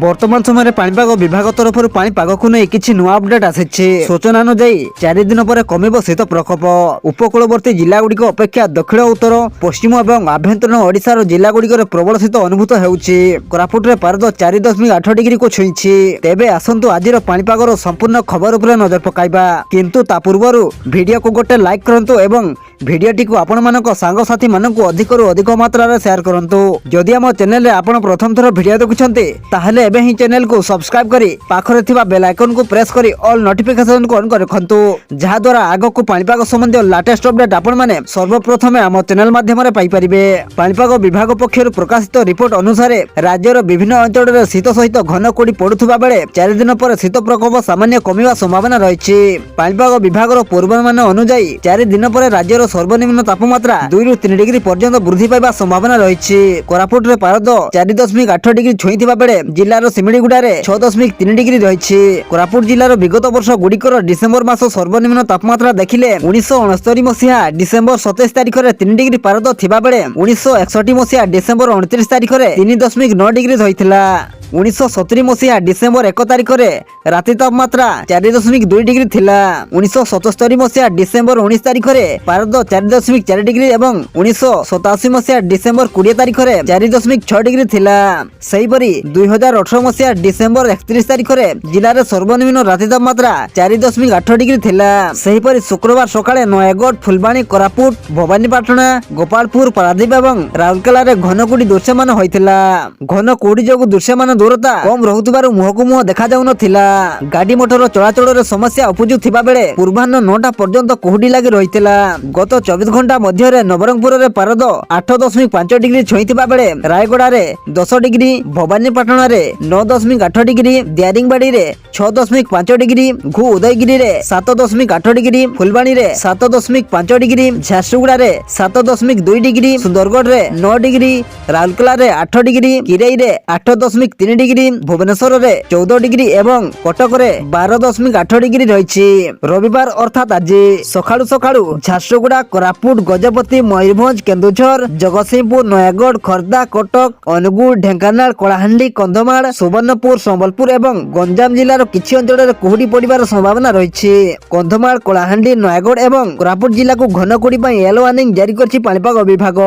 বর্তমান সময়ে পাণিপাগ বিভাগ তরফর পাণিপাগকু নেই কিছু নূয়া আপডেট আসিছে। সূচনা অনুযায়ী 4 দিন পরে কমিব শীত প্রকোপ। উপকূলবর্তী জেলাগুড়িক অপেক্ষা দক্ষিণ উত্তর পশ্চিম এবং আভ্যন্তরীণ ওড়িশার জেলাগুড়িকরে প্রবল শীত অনুভূত ହେଉଛି। কোରାପୁଟରେ ପାରଦ 4.8 ডিগ্রিକୁ ଛୁଇଁଛି। ତେବେ ଆସନ୍ତୁ ଆଜିର ପାଣିପାଗର ସମ୍ପୂର୍ଣ୍ଣ ଖବର ଉପରେ ନଜର ପକାଇବା। କିନ୍ତୁ ତା ପୂର୍ବରୁ ଭିଡିଓକୁ ଗୋଟେ ଲାଇକ୍ କରନ୍ତୁ ଏବଂ ভিডিওটিକୁ ଆପଣମାନଙ୍କ ସାଙ୍ଗସାଥି ମାନଙ୍କୁ ଅଧିକରୁ ଅଧିକ ମାତ୍ରାରେ ସେୟାର କରନ୍ତୁ। ଯଦି ଆମ ଚ୍ୟାନେଲରେ ଆପଣ ପ୍ରଥମ ଥର ଭିଡିଓ ଦେଖୁଛନ୍ତି ତାହେଲେ ଏବେ ହିଁ ଚ୍ୟାନେଲକୁ ସବସ୍କ୍ରାଇବ କରି ପାଖରେ ଥିବା ବେଲ୍ ଆଇକନକୁ ପ୍ରେସ୍ କରି ଅଲ୍ ନୋଟିଫିକେସନକୁ ଅନ୍ କରି ରଖନ୍ତୁ, ଯାହାଦ୍ୱାରା ଆଗକୁ ପାଣିପାଗ ସମ୍ବନ୍ଧୀୟ ଲାଟେଷ୍ଟ ଅପଡେଟ୍ ଆପଣମାନେ ସର୍ବପ୍ରଥମେ ଆମ ଚ୍ୟାନେଲ ମାଧ୍ୟମରେ ପାଇପାରିବେ। ପାଣିପାଗ ବିଭାଗ ପକ୍ଷରୁ ପ୍ରକାଶିତ ରିପୋର୍ଟ ଅନୁସାରେ ରାଜ୍ୟର ବିଭିନ୍ନ ଅଞ୍ଚଳରେ ଶୀତ ସହିତ ଘନ କୁହୁଡ଼ି ପଡୁଥିବା ବେଳେ 4 ଦିନ ପରେ ଶୀତ ପ୍ରକୋପ ସାମାନ୍ୟ କମିବା ସମ୍ଭାବନା ରହିଛି। ପାଣିପାଗ ବିଭାଗର ପୂର୍ବାନୁମାନ ଅନୁଯାୟୀ 4 ଦିନ ପରେ ରାଜ୍ୟର সর্বনিম্ন তাপমাত্রা 2 ରୁ 3 ডিগ্রি পর্যন্ত বৃদ্ধি পাইবা সম্ভাবনা রয়েছে। কোରାପୁଟରେ পারদ 4.8 ডিগ্রি ছুঁইଥିବା ବେଳେ ଜିଲ୍ଲାର ସିମିଳିଗୁଡାରେ 6.3 ডিগ্রি রয়েছে। কোରାପୁଟ ଜିଲ୍ଲାର ବିଗତ ବର୍ଷ ଗୁଡ଼ିକର ଡିସେମ୍ବର ମାସ ସର୍ବନିମ୍ନ ତାପମାତ୍ରା ଦେଖିଲେ 1969 ମସିହା ଡିସେମ୍ବର 27 ତାରିଖରେ 3 ডিগ্রি ପାରଦ ଥିବା ବେଳେ 1961 ମସିହା ଡିସେମ୍ବର 29 ତାରିଖରେ 3.9 ডিগ্রি ରହିଥିଲା। 1970 ମସିହା ଡିସେମ୍ବର 1 ତାରିଖରେ ରାତି ତାପମାତ୍ରା 4.2 ডিগ্রি ଥିଲା। 1977 ମସିହା ଡିସେମ୍ବର 19 ତାରିଖରେ ପାରଦ 4.4 ডিগ্রি ଏବଂ 1987 ମସିହା ଡିସେମ୍ବର 20 ତାରିଖରେ 4.6 ডিগ্রি ଥିଲା। ସେହିପରି 2018 ମସିହା ଡିସେମ୍ବର 31 ତାରିଖରେ ଜିଲ୍ଲାରେ ସର୍ବନିମ୍ନ ରାତି ତାପମାତ୍ରା 4.8 ডিଗ୍রি ଥିଲା। ସେହିପରି ଶୁକ୍ରବାର ସକାଳେ ନୟାଗଡ଼, ଫୁଲବାଣୀ, କୋରାପୁଟ, ଭବାନୀପାଟଣା, ଗୋପାଳପୁର, ପାରାଦୀପ ଏବଂ ରାଉରକେଲାରେ ଘନ କୁହୁଡ଼ି ଦୃଶ୍ୟମାନ ହୋଇଥିଲା। ଘନ କୁହୁଡ଼ି ଯୋଗୁଁ ଦୃଶ୍ୟମାନ ଦୂରତା କମ୍ ରହୁଥିବାରୁ ମୁହଁକୁ ମୁହଁ ଦେଖାଯାଉନଥିଲା। ଗାଡି ମଟର ଚଳାଚଳରେ ସମସ୍ୟା ଉପୁଜୁଥିବା ବେଳେ ପୂର୍ବାହ୍ନ 9ଟା ପର୍ଯ୍ୟନ୍ତ କୁହୁଡ଼ି ଲାଗି ରହିଥିଲା। ଗତ 24 ଘଣ୍ଟା ମଧ୍ୟରେ ନବରଙ୍ଗପୁରରେ ପାରଦ 8.5 ডিগ্রি ଛୁଇଁଥିବା ବେଳେ ରାୟଗଡାରେ 10 ডিগ্রি, ଭବାନୀପାଟଣାରେ 9.8 ডিগ্রি, ଦାରିଙ୍ଗବାଡିରେ 6.5 ডিগ্রি, ଘୁ ଉଦୟଗିରିରେ 7.8 ডিগ্রি, ଫୁଲବାଣୀରେ 7.5 ডিগ্রি, ଝାରସୁଗୁଡାରେ 7.2 ডিগ্রি, ସୁନ୍ଦରଗଡରେ 9 ডিগ্রি, ରାଉରକେଲାରେ 8 ডিগ্রি, କିରେଇରେ 8.3 ডিগ্রি, ଭୁବନେଶ୍ୱରରେ 14 ডিগ্রি ଏବଂ କଟକରେ 12.8 ডিগ্রি ରହିଛି। ରବିବାର ଅର୍ଥାତ୍ ଆଜି ସକାଳୁ ସକାଳୁ ଝାରସୁଗୁଡା, କୋରାପୁଟ, ଗଜପତି, ମୟୂରଭଞ୍ଜ, କେନ୍ଦୁଝର, ଜଗତସିଂହପୁର, ନୟାଗଡ଼, ଖୋର୍ଦ୍ଧା, କଟକ, ଅନୁଗୁଳ, ଢେଙ୍କାନାଳ, କଳାହାଣ୍ଡି, କନ୍ଧମାଳ, ସୁବର୍ଣ୍ଣପୁର, ସମ୍ବଲପୁର ଏବଂ ଗଞ୍ଜାମ ଜିଲ୍ଲାର କିଛି ଅଞ୍ଚଳରେ କୁହୁଡ଼ି ପଡିବାର ସମ୍ଭାବନା ରହିଛି। କନ୍ଧମାଳ, କଳାହାଣ୍ଡି, ନୟାଗଡ଼ ଏବଂ କୋରାପୁଟ ଜିଲ୍ଲାକୁ ଘନ କୁହୁଡ଼ି ପାଇଁ ୟେଲୋ ୱାର୍ଣ୍ଣିଂ ଜାରି କରିଛି ପାଣିପାଗ ବିଭାଗ।